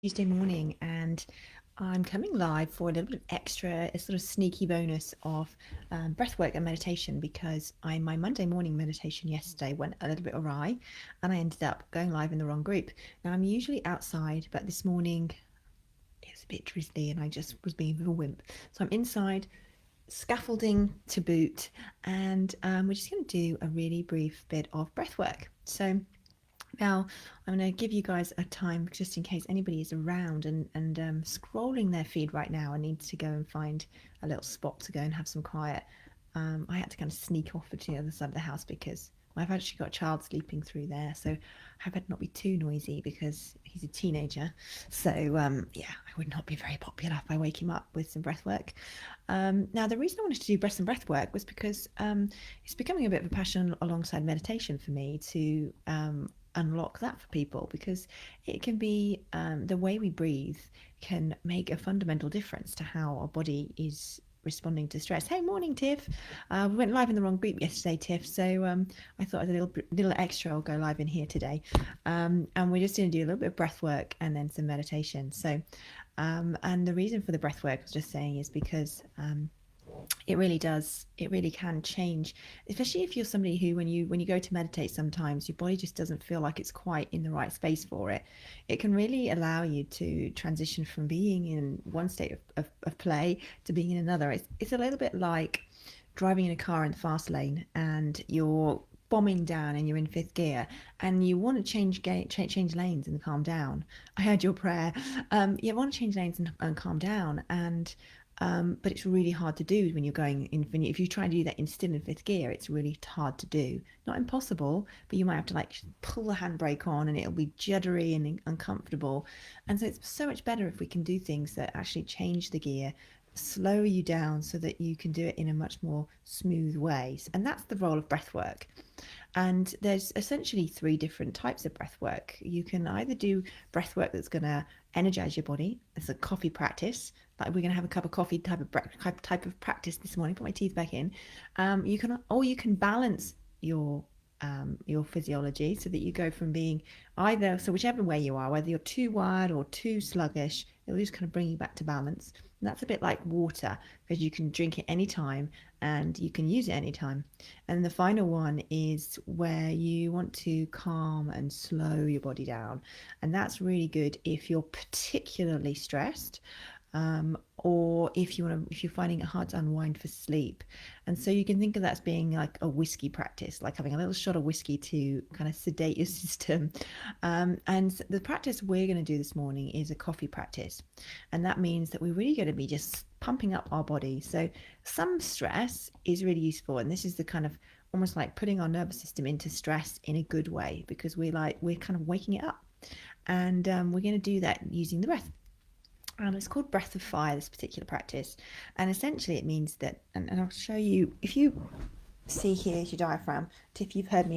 Tuesday morning, and I'm coming live for a little bit of extra, a sort of sneaky bonus of breathwork and meditation because my Monday morning meditation yesterday went a little bit awry and I ended up going live in the wrong group. Now, I'm usually outside, but this morning it was a bit drizzly and I just was being a little wimp. So I'm inside, scaffolding to boot, and we're just going to do a really brief bit of breathwork. So now, I'm going to give you guys a time just in case anybody is around and scrolling their feed right now and needs to go and find a little spot to go and have some quiet. I had to kind of sneak off to the other side of the house because I've actually got a child sleeping through there, so I better not be too noisy because he's a teenager. So yeah, I would not be very popular if I wake him up with some breath work. Now, the reason I wanted to do breath work was because it's becoming a bit of a passion alongside meditation for me to unlock that for people, because it can be the way we breathe can make a fundamental difference to how our body is responding to stress. Hey, morning, Tiff. We went live in the wrong group yesterday, Tiff, so I thought as a little extra I'll go live in here today, and we're just going to do a little bit of breath work and then some meditation. So and the reason for the breath work I was just saying is because it really can change, especially if you're somebody who when you go to meditate, sometimes your body just doesn't feel like it's quite in the right space for it. It can really allow you to transition from being in one state of play to being in another. It's a little bit like driving in a car in the fast lane and you're bombing down and you're in fifth gear and you want to change lanes and calm down. I heard your prayer. You want to change lanes and calm down, and but it's really hard to do when you're going in. If you try and do that in still in fifth gear, it's really hard to do. Not impossible, but you might have to like pull the handbrake on, and it'll be juddery and uncomfortable. And so it's so much better if we can do things that actually change the gear, slow you down, so that you can do it in a much more smooth way. And that's the role of breath work. And there's essentially three different types of breath work. You can either do breath work that's going to energize your body. It's a coffee practice, like we're going to have a cup of coffee type of practice this morning. Put my teeth back in. You can balance your physiology so that you go from being either, so whichever way you are, whether you're too wired or too sluggish, it'll just kind of bring you back to balance. And that's a bit like water, because you can drink it anytime and you can use it anytime. And the final one is where you want to calm and slow your body down. And that's really good if you're particularly stressed, or if you're finding it hard to unwind for sleep. And so you can think of that as being like a whiskey practice, like having a little shot of whiskey to kind of sedate your system. And the practice we're going to do this morning is a coffee practice, and that means that we're really going to be just pumping up our body. So some stress is really useful, and this is the kind of almost like putting our nervous system into stress in a good way, because we're kind of waking it up. And we're going to do that using the breath. It's called Breath of Fire, this particular practice. And essentially it means that, and I'll show you, if you see here is your diaphragm. Tiff, you've heard me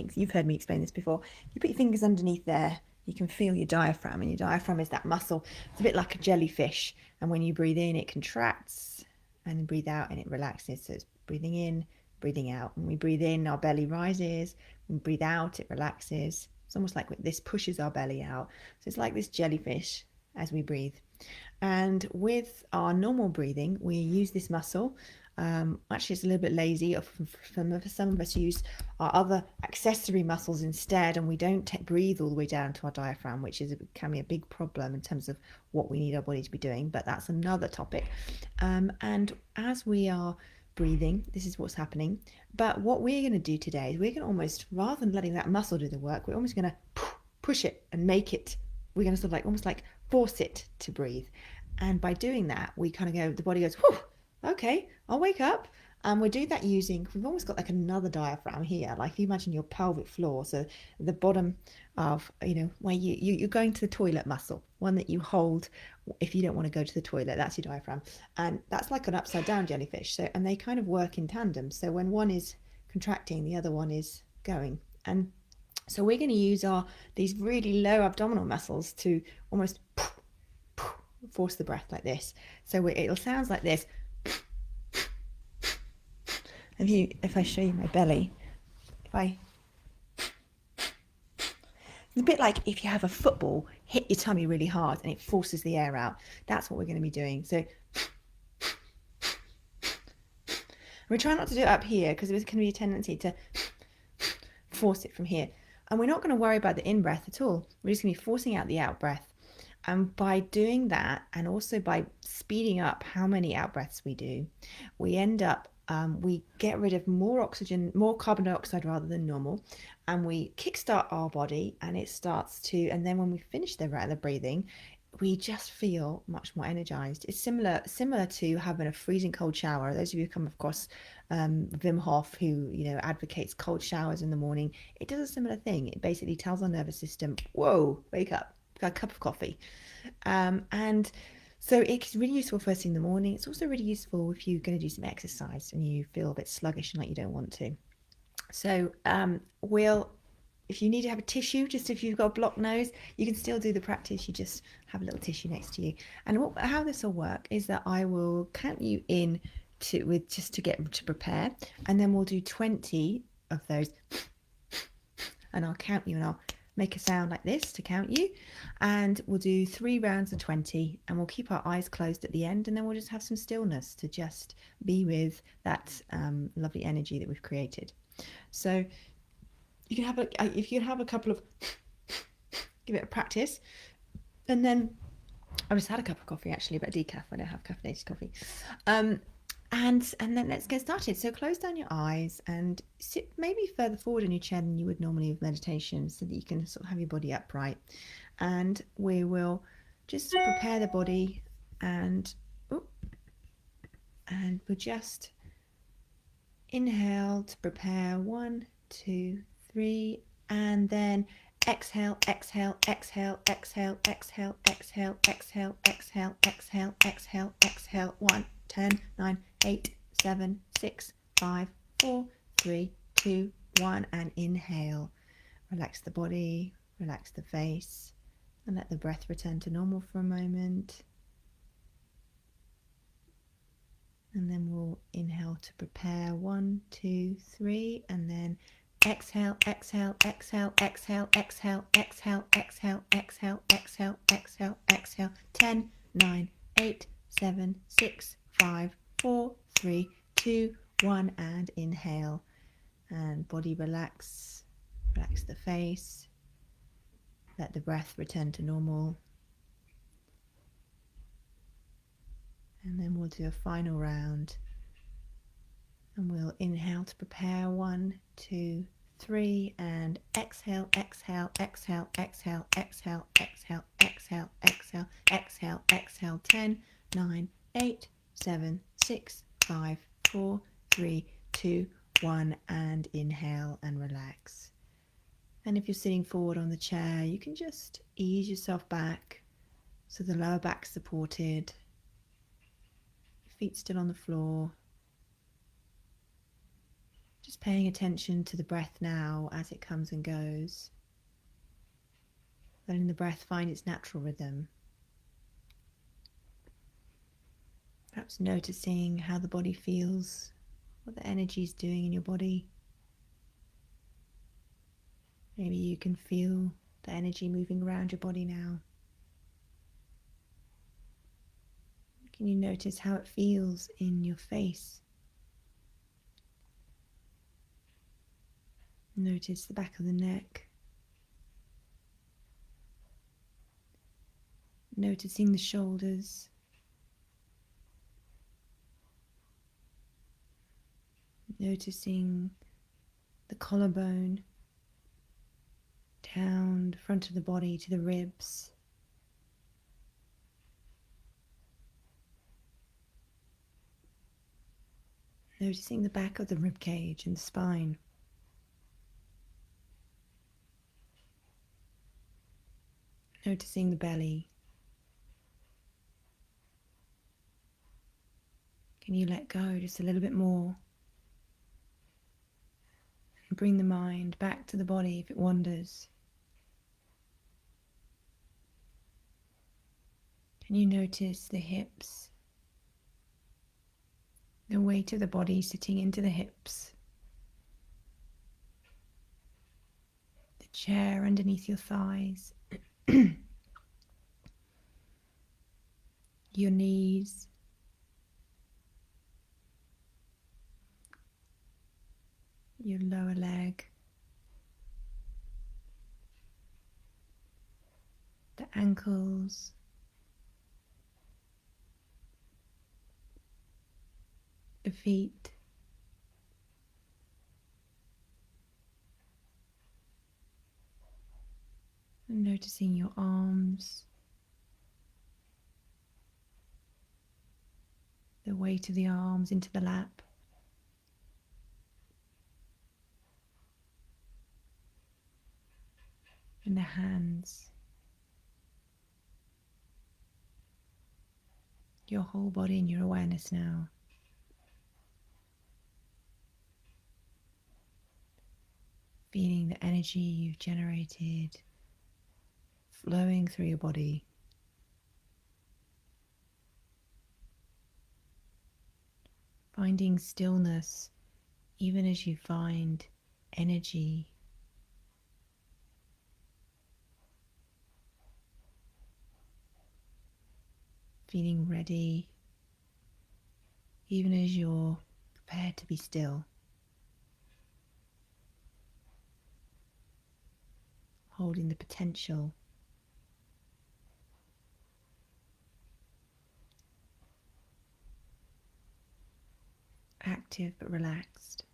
explain this before. You put your fingers underneath there, you can feel your diaphragm, and your diaphragm is that muscle. It's a bit like a jellyfish. And when you breathe in, it contracts, and then breathe out and it relaxes. So it's breathing in, breathing out. When we breathe in, our belly rises. When we breathe out, it relaxes. It's almost like this pushes our belly out. So it's like this jellyfish as we breathe. And with our normal breathing, we use this muscle. Actually, it's a little bit lazy. Some of us use our other accessory muscles instead, and we don't breathe all the way down to our diaphragm, which can be a big problem in terms of what we need our body to be doing. But that's another topic. And as we are breathing, this is what's happening. But what we're going to do today is we're going to almost, rather than letting that muscle do the work, we're almost going to push it and make it. We're going to sort of like almost like force it to breathe. And by doing that, we kind of go, the body goes, whew, okay, I'll wake up. And we do that we've almost got like another diaphragm here. Like if you imagine your pelvic floor, so the bottom of, where you're going to the toilet muscle, one that you hold if you don't want to go to the toilet, that's your diaphragm. And that's like an upside down jellyfish. So, and they kind of work in tandem. So when one is contracting, the other one is going. And so we're going to use these really low abdominal muscles to almost force the breath like this. So it'll sound like this. If I show you my belly, It's a bit like if you have a football hit your tummy really hard and it forces the air out. That's what we're going to be doing. So we're trying not to do it up here because there's going to be a tendency to force it from here. And we're not going to worry about the in breath at all. We're just going to be forcing out the out breath. And by doing that, and also by speeding up how many out breaths we do, we end up we get rid of more oxygen, more carbon dioxide rather than normal, and we kickstart our body, and it starts to. And then when we finish the breathing, we just feel much more energized. It's similar to having a freezing cold shower. Those of you who come across Wim Hof, who advocates cold showers in the morning, it does a similar thing. It basically tells our nervous system, "Whoa, wake up, got a cup of coffee." And so it's really useful first thing in the morning. It's also really useful if you're going to do some exercise and you feel a bit sluggish and like you don't want to. So if you need to have a tissue, just if you've got a blocked nose, you can still do the practice. You just have a little tissue next to you. And how this will work is that I will count you in just to get to prepare, and then we'll do 20 of those, and I'll count you, and I'll make a sound like this to count you, and we'll do 3 rounds of 20, and we'll keep our eyes closed at the end, and then we'll just have some stillness to just be with that lovely energy that we've created. So you can have a couple of give it a practice, and then I just had a cup of coffee actually, but decaf. I don't have caffeinated coffee. And then let's get started. So close down your eyes and sit maybe further forward in your chair than you would normally with meditation, so that you can sort of have your body upright. And we will just prepare the body, and we'll just inhale to prepare. 1, 2, 3, and then exhale, exhale, exhale, exhale, exhale, exhale, exhale, exhale, exhale, exhale, exhale. 1, 10, 9, 8, 7, 6, 5, 4, 3, 2, 1, and inhale. Relax the body, relax the face, and let the breath return to normal for a moment. And then we'll inhale to prepare. 1, 2, 3, and then exhale, exhale, exhale, exhale, exhale, exhale, exhale, exhale, exhale, exhale, exhale. 10, 9, 8, 7, 6, 5, 4, 3, 2, 1, and inhale. And body relax, relax the face. Let the breath return to normal. And then we'll do a final round. And we'll inhale to prepare. 1, 2, 3, and exhale, exhale, exhale, exhale, exhale, exhale, exhale, exhale, exhale, exhale. 10, 9, 8, 7, 6, 5, 4, 3, 2, 1, and inhale and relax. And if you're sitting forward on the chair, you can just ease yourself back so the lower back's supported, feet still on the floor. Just paying attention to the breath now as it comes and goes, letting the breath find its natural rhythm. Perhaps noticing how the body feels, what the energy is doing in your body. Maybe you can feel the energy moving around your body now. Can you notice how it feels in your face? Notice the back of the neck. Noticing the shoulders. Noticing the collarbone down the front of the body to the ribs. Noticing the back of the rib cage and the spine. Noticing the belly. Can you let go just a little bit more? And bring the mind back to the body if it wanders. Can you notice the hips? The weight of the body sitting into the hips. The chair underneath your thighs, your knees, your lower leg, the ankles, the feet, and noticing your arms, the weight of the arms into the lap, and the hands, your whole body and your awareness now. Feeling the energy you've generated flowing through your body. Finding stillness even as you find energy. Feeling ready even as you're prepared to be still. Holding the potential. Active but relaxed.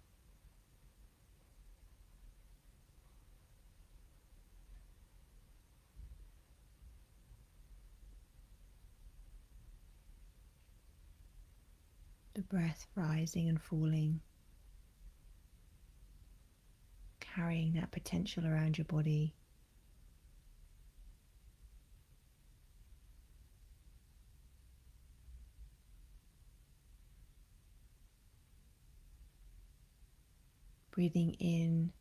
The breath rising and falling, carrying that potential around your body. Breathing in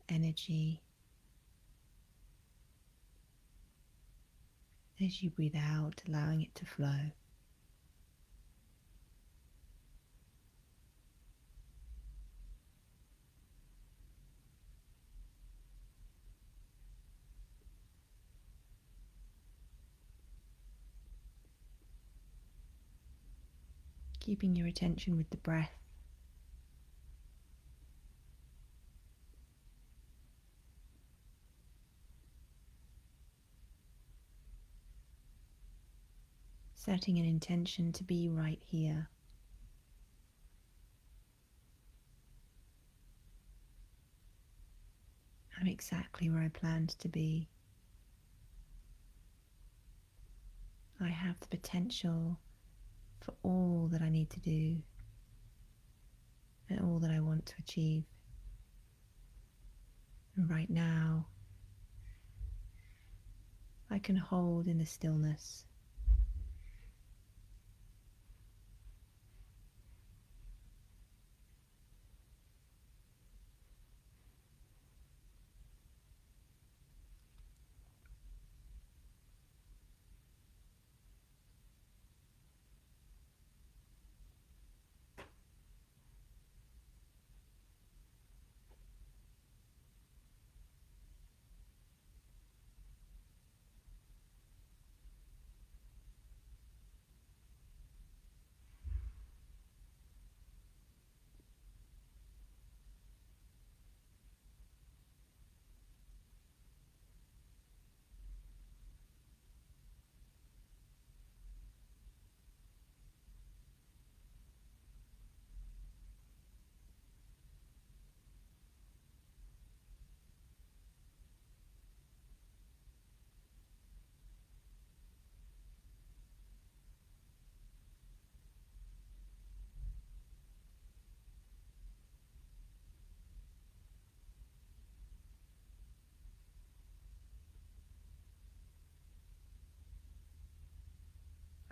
energy as you breathe out, allowing it to flow. Keeping your attention with the breath. Setting an intention to be right here. I'm exactly where I planned to be. I have the potential for all that I need to do and all that I want to achieve. And right now, I can hold in the stillness.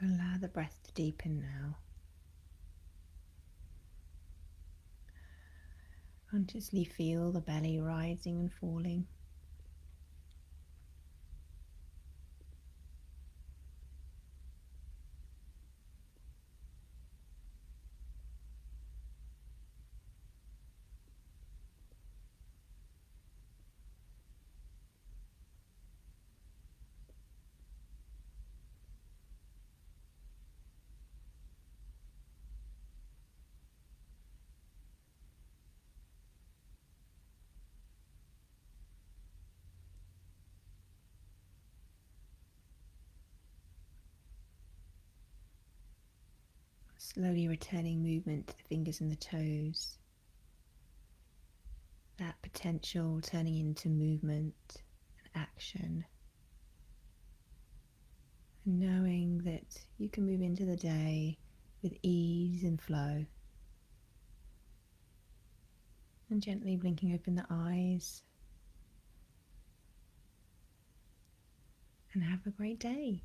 Allow the breath to deepen now. Consciously feel the belly rising and falling. Slowly returning movement to the fingers and the toes. That potential turning into movement and action. And knowing that you can move into the day with ease and flow. And gently blinking open the eyes. And have a great day.